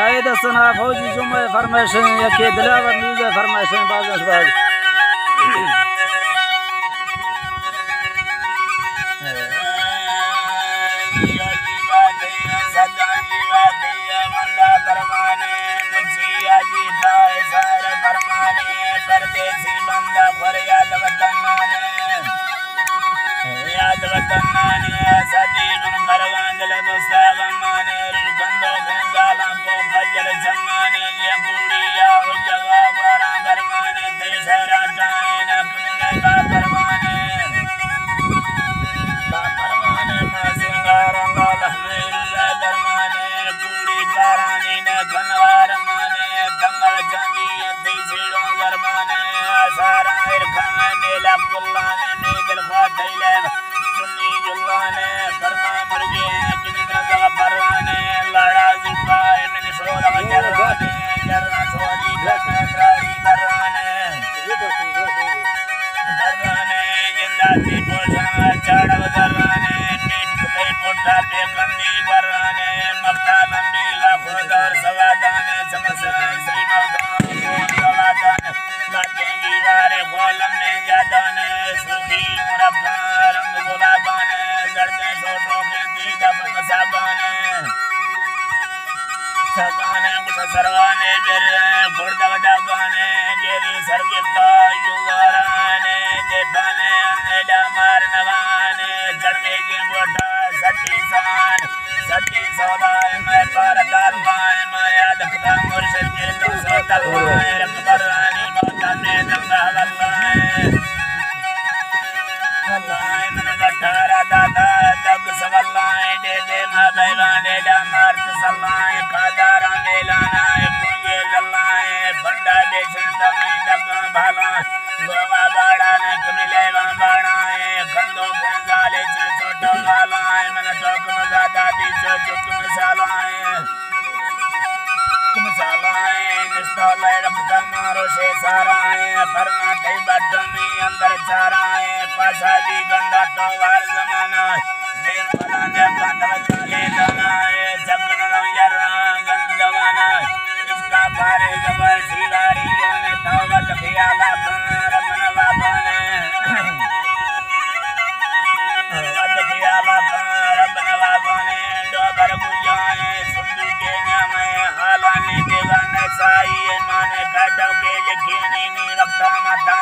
शायद सना फौजी जुम्मे फरमाइशें या के दिलावर न्यूज़ फरमाइशें बाज़ बाज़ परदेसी बंदा फरियाद वतनाने सदी गुन करवांदल दोस्ता गमाने रुकंदो गंगाला को भजल जमाने ये गुड़िया हो जवा बरा गरमाने तेसरा जाए न कुंगे का परवाने मासिंगारा लहमेला दरमाने गुड़ी बारानी न गनवार माने दंगल जंगी तेसरो गरमाने सारा इरखाने लकुल्लाने नेगल फाटैले सुन्नी जुल्लाने फरमा मुर्गे किनिकरा जग परवाने लड़ा जिपाए मन सोला जरवाने जरना सोली घराड़ी बरवाने जिंदाती पोषा चढ़व दरवाने नीट पे पोटा पे गंदी बरवाने मक्ता लंबी लाखों दौर सवादाने समसा श्री सवादाने लाटेंगी वारे गोलम में जादाने सुखी मुरब्बा रंग गुलाबाने जड़ते छोटो के दीदा बमसाबाने सगाने मुझ सरवाने जरे गुर्दग डगाने जेरी सरगिता युवाराने जेबाने नेला मारनवाने जड़मे के बोटा सट्टी सौदाए मैं पारदार माए माया दखदा मुर्शिद के तो सोतल माए रकबरानी मौता में दंगा वल्लाए मन गठारा दादा दग सवल्लाए दे दे मा बैलाने डामार तसल्लाए कादारा मेलानाए पुंगे लल्लाए बंडा बेचन दमे दगा भाला गोवा बाड़ा ने कमिले बाड़ाए गंदो गंजाले से छोटो मालाए मन टोक मजा दादी जो चुक मसालाए निस्तोले रखता मारो से साराए फरमा कई बड्डों में अंदर चाराए पासा दी गंदा तो